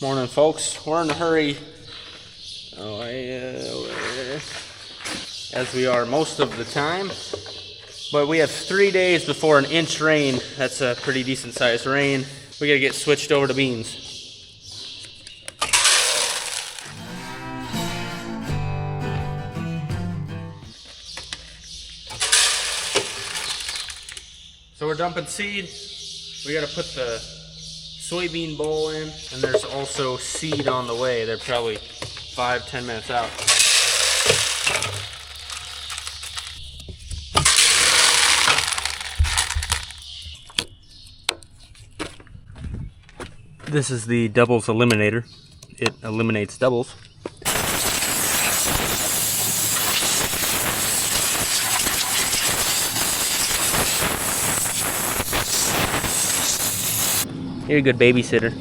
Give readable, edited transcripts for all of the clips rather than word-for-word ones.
Morning, folks. We're in a hurry. As we are most of the time. But we have 3 days before an inch rain. That's a pretty decent sized rain. We gotta get switched over to beans. So we're dumping seed. We gotta put the soybean bowl in, and there's also seed on the way. They're probably 5-10 minutes out. This is the doubles eliminator. It eliminates doubles. You're a good babysitter.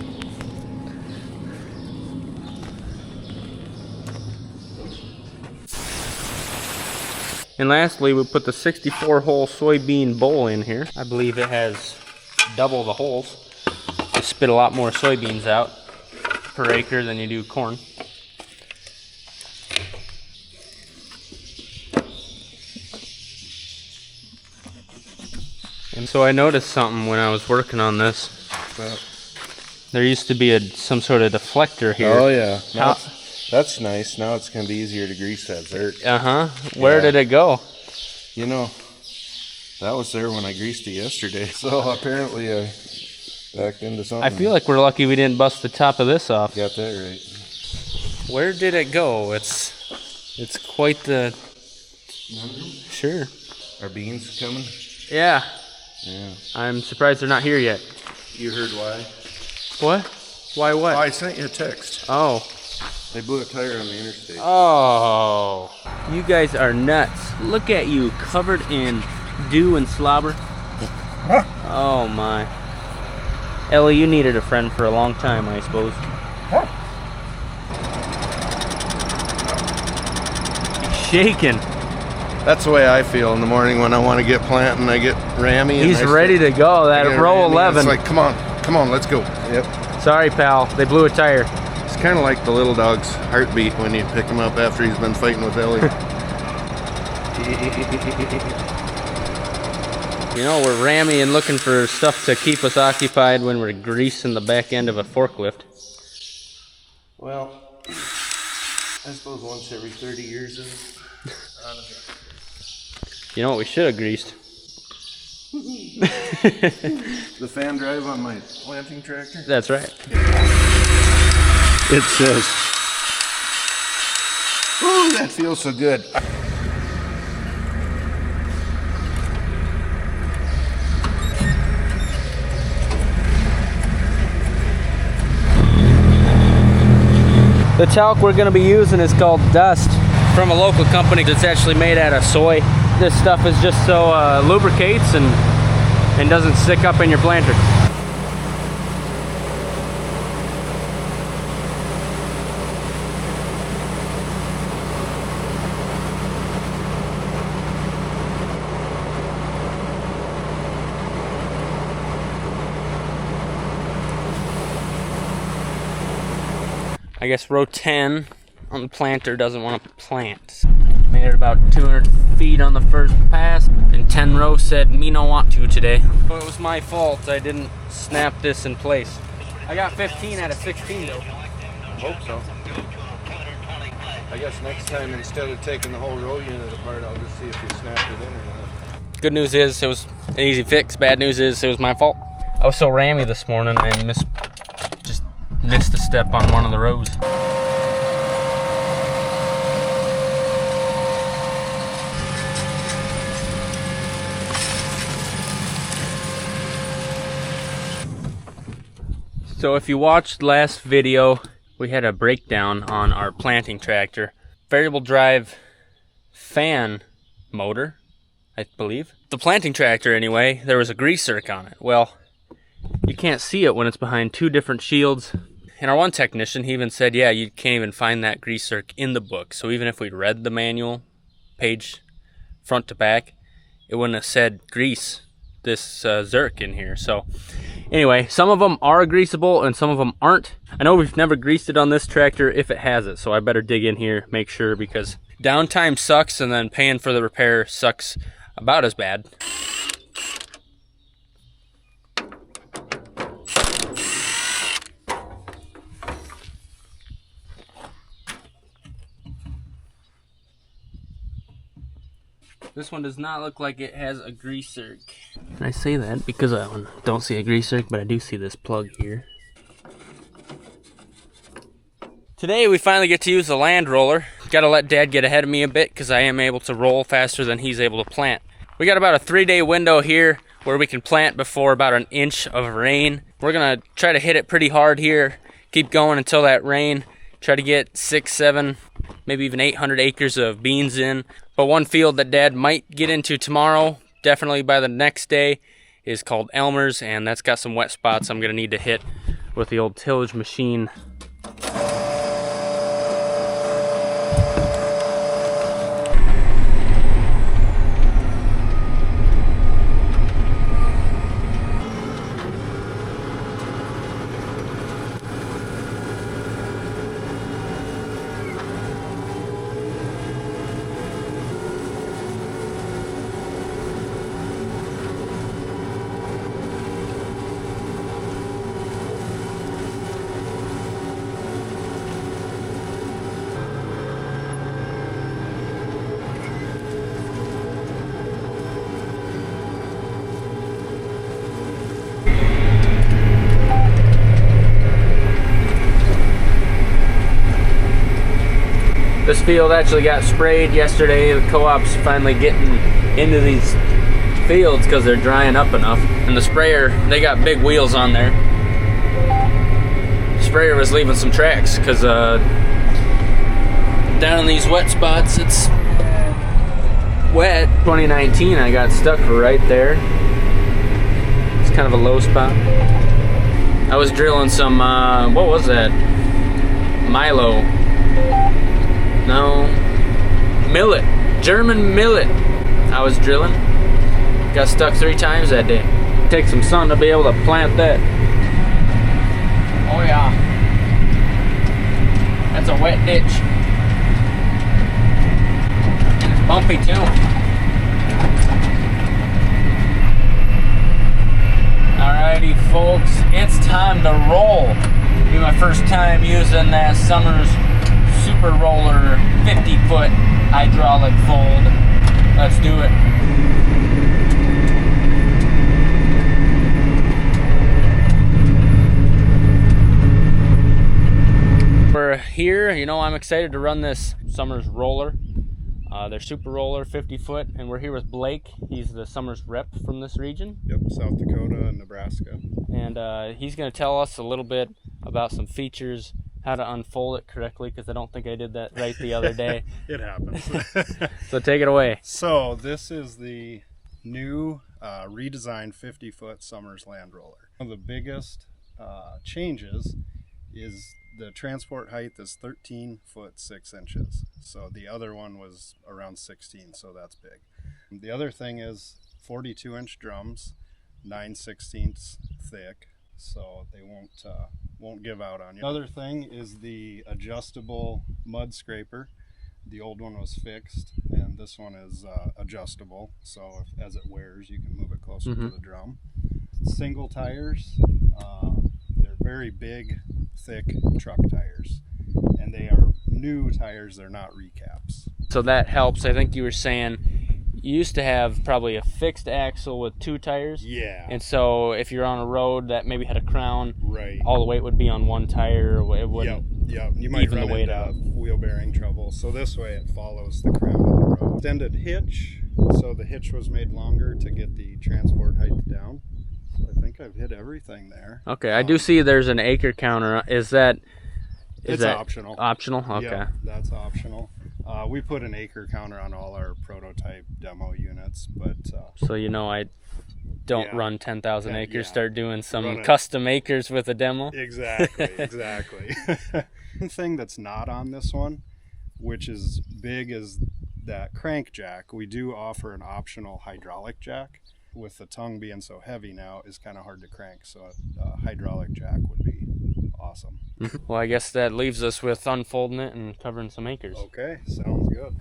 And lastly, we put the 64-hole soybean bowl in here. I believe it has double the holes. You spit a lot more soybeans out per acre than you do corn. And so I noticed something when I was working on this. There used to be some sort of deflector here. Oh yeah, that's nice. Now it's going to be easier to grease that dirt. Where did it go? You know, that was there when I greased it yesterday. So apparently I backed into something. I feel like we're lucky we didn't bust the top of this off. Got that right. Where did it go? It's quite the... Sure. Are beans coming? Yeah. Yeah. I'm surprised they're not here yet. You heard why? What? Why what? Oh, I sent you a text. Oh. They blew a tire on the interstate. Oh. You guys are nuts. Look at you, covered in dew and slobber. Oh my. Ellie, you needed a friend for a long time, I suppose. Shaking. That's the way I feel in the morning when I want to get planting. I get rammy. He's ready to go. That row 11. It's like, come on, let's go. Yep. Sorry, pal. They blew a tire. It's kind of like the little dog's heartbeat when you pick him up after he's been fighting with Ellie. You know, we're rammy and looking for stuff to keep us occupied when we're greasing the back end of a forklift. Well, I suppose once every 30 years is You know what we should have greased? the fan drive on my planting tractor? That's right. It says, "Ooh, that feels so good." The talc we're going to be using is called Dust from a local company that's actually made out of soy. This stuff is just so lubricates and doesn't stick up in your planter. I guess row 10 on the planter doesn't want to plant. Made it about 200 feet on the first pass, and 10 row said me no want to today. Well, it was my fault. I didn't snap this in place. I got 15 out of 16 though. I hope so. I guess next time, instead of taking the whole row unit apart, I'll just see if you snapped it in or not. Good news is it was an easy fix. Bad news is it was my fault. I was so rammy this morning I just missed a step on one of the rows. So if you watched last video, we had a breakdown on our planting tractor. Variable drive fan motor, I believe. The planting tractor anyway, there was a grease zerk on it. Well, you can't see it when it's behind two different shields. And our one technician, he even said, yeah, you can't even find that grease zerk in the book. So even if we read the manual, page front to back, it wouldn't have said grease Zerk in here. So anyway, some of them are greasable and some of them aren't. I know we've never greased it on this tractor if it has it, so I better dig in here, make sure, because downtime sucks and then paying for the repair sucks about as bad. This one does not look like it has a grease zerk. And I say that because I don't see a grease zerk, but I do see this plug here. Today we finally get to use the land roller. Gotta let Dad get ahead of me a bit because I am able to roll faster than he's able to plant. We got about a 3-day window here where we can plant before about an inch of rain. We're gonna try to hit it pretty hard here, keep going until that rain, try to get 6, 7, maybe even 800 acres of beans in. But one field that Dad might get into tomorrow, definitely by the next day, is called Elmer's, and that's got some wet spots I'm gonna need to hit with the old tillage machine. This field actually got sprayed yesterday. The co-op's finally getting into these fields because they're drying up enough. And the sprayer, they got big wheels on there. The sprayer was leaving some tracks because down in these wet spots, it's wet. 2019, I got stuck right there. It's kind of a low spot. I was drilling some, what was that? Milo. No, millet, German millet. I was drilling, got stuck 3 times that day. Take some sun to be able to plant that. Oh yeah, that's a wet ditch. And it's bumpy too. Alrighty folks, it's time to roll. It'll be my first time using that Summers Super Roller 50-foot hydraulic fold. Let's do it. We're here, you know, I'm excited to run this Summers roller. They're Super Roller 50-foot, and we're here with Blake. He's the Summers rep from this region. Yep, South Dakota and Nebraska. And he's going to tell us a little bit about some features, how to unfold it correctly, because I don't think I did that right the other day. It happens. So take it away. So this is the new redesigned 50-foot Summers land roller. One of the biggest changes is the transport height is 13 foot 6 inches. So the other one was around 16, so that's big. The other thing is 42-inch drums, 9/16 thick, so they won't give out on you. Other thing is the adjustable mud scraper. The old one was fixed, and this one is adjustable, so as it wears you can move it closer to the drum. Single tires, they're very big, thick truck tires, and they are new tires, they're not recaps. So that helps. I think you were saying you used to have probably a fixed axle with 2 tires. Yeah. And so if you're on a road that maybe had a crown, right, all the weight would be on one tire. It wouldn't Yep. You might even run the weight into out. wheel bearing trouble. So this way it follows the crown of the road. Extended hitch. So the hitch was made longer to get the transport height down. So I think I've hit everything there. Okay, I do see there's an acre counter. Is that optional. Optional? Okay. Yeah, that's optional. We put an acre counter on all our prototype demo units, but so you know I don't run 10,000 acres, yeah. Start doing some custom acres with a demo. Exactly. One thing that's not on this one, which is big, is that crank jack. We do offer an optional hydraulic jack. with the tongue being so heavy now, is kind of hard to crank. So a hydraulic jack would be awesome. Well, I guess that leaves us with unfolding it and covering some acres. Okay, sounds good.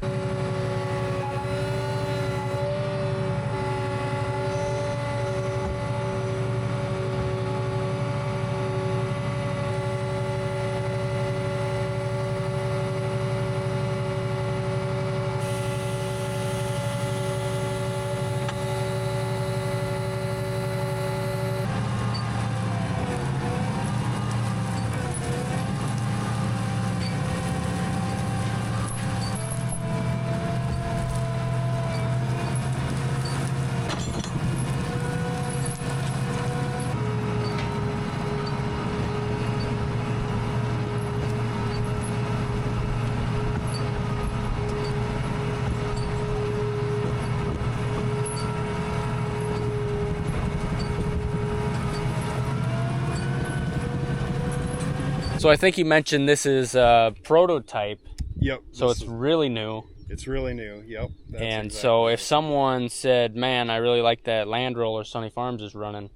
So I think you mentioned this is a prototype. Yep. So it's really new. It's really new, yep. That's and exactly so right. if someone said, man, I really like that land roller Sonne Farms is running,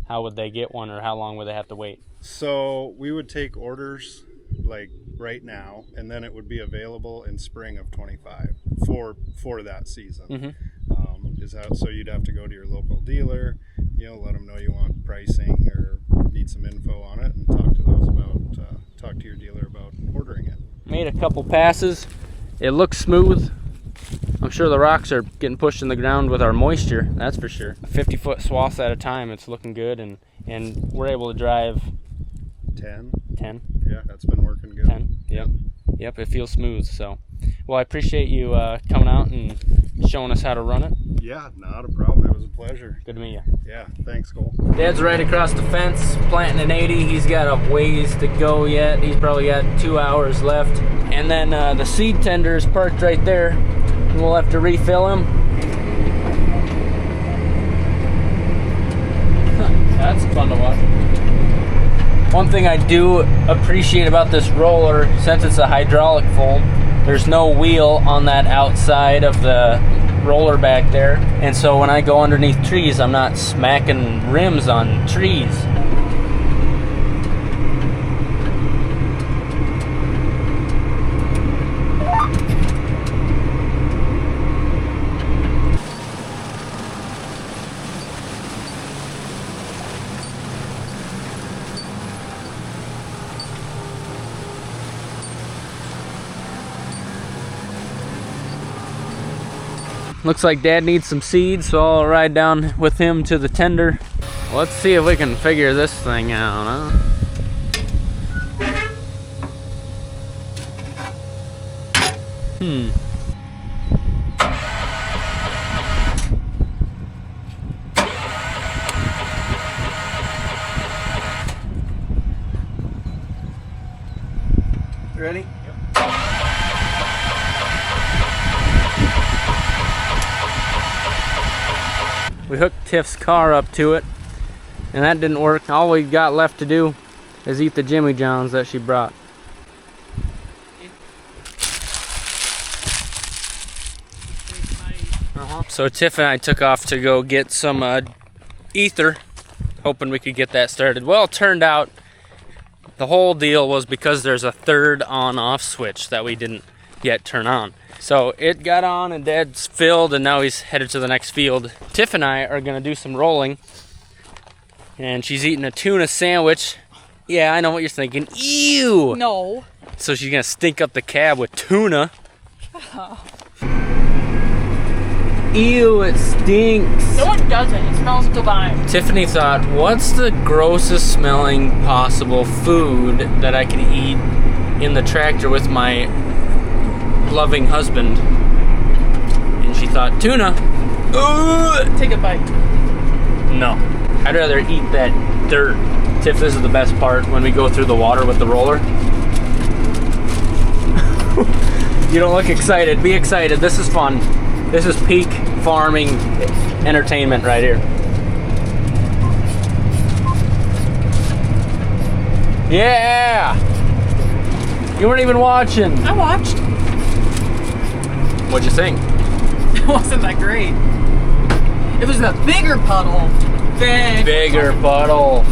how would they get one, or how long would they have to wait? So we would take orders like right now, and then it would be available in spring of 25 for that season. So you'd have to go to your local dealer, let them know you want pricing or need some info on it, and talk to your dealer about ordering it. Made a couple passes. It looks smooth. I'm sure the rocks are getting pushed in the ground with our moisture, that's for sure. 50-foot swaths at a time, it's looking good, and we're able to drive 10. Yeah, that's been working good. 10. Yep, it feels smooth. So, well, I appreciate you coming out and showing us how to run it. Yeah, not a problem. It was a pleasure. Good to meet you. Yeah, thanks, Cole. Dad's right across the fence, planting an 80. He's got a ways to go yet. He's probably got 2 hours left. And then the seed tender is parked right there. We'll have to refill him. That's fun to watch. One thing I do appreciate about this roller, since it's a hydraulic fold, there's no wheel on that outside of the roller back there. And so when I go underneath trees, I'm not smacking rims on trees. Looks like Dad needs some seeds, so I'll ride down with him to the tender. Let's see if we can figure this thing out, huh? Ready? We hooked Tiff's car up to it, and that didn't work. All we got left to do is eat the Jimmy Johns that she brought. So Tiff and I took off to go get some ether, hoping we could get that started. Well, it turned out the whole deal was because there's a third on-off switch that we didn't yet turn on. So it got on and Dad's filled, and now he's headed to the next field. Tiff and I are gonna do some rolling, and she's eating a tuna sandwich. Yeah, I know what you're thinking. Ew! No. So she's gonna stink up the cab with tuna. Ew, it stinks. No, it doesn't. It smells divine. Tiffany thought, what's the grossest smelling possible food that I can eat in the tractor with my loving husband? And she thought, tuna. Ugh. Take a bite. No, I'd rather eat that dirt. Tiff, this is the best part, when we go through the water with the roller. You don't look excited. Be excited. This is fun. This is peak farming entertainment right here. Yeah! You weren't even watching. I watched. What'd you think? It wasn't that great. If it's a bigger puddle, Bigger puddle.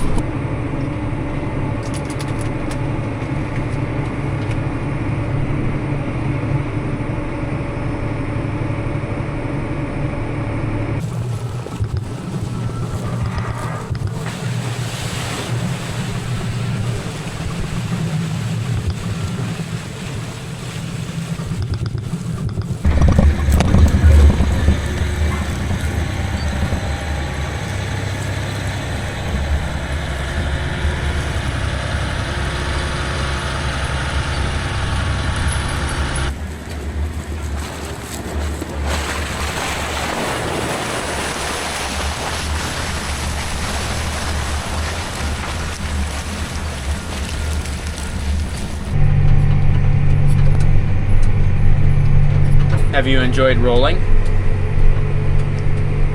Have you enjoyed rolling?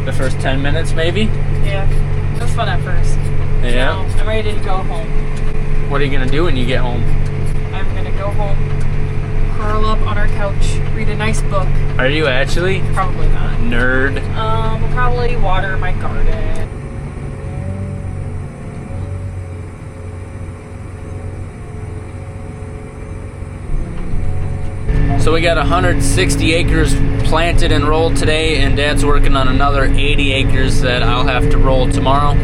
The first 10 minutes, maybe? Yeah, it was fun at first. Yeah. Now I'm ready to go home. What are you gonna do when you get home? I'm gonna go home, curl up on our couch, read a nice book. Are you actually? Probably not. Nerd. We'll probably water my garden. So we got 160 acres planted and rolled today, and Dad's working on another 80 acres that I'll have to roll tomorrow.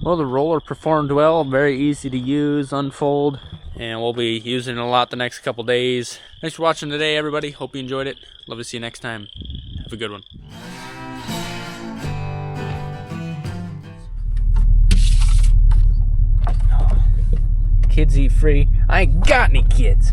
Well, the roller performed well, very easy to use, unfold, and we'll be using it a lot the next couple days. Thanks for watching today, everybody. Hope you enjoyed it. Love to see you next time. Have a good one. Kids eat free. I ain't got any kids.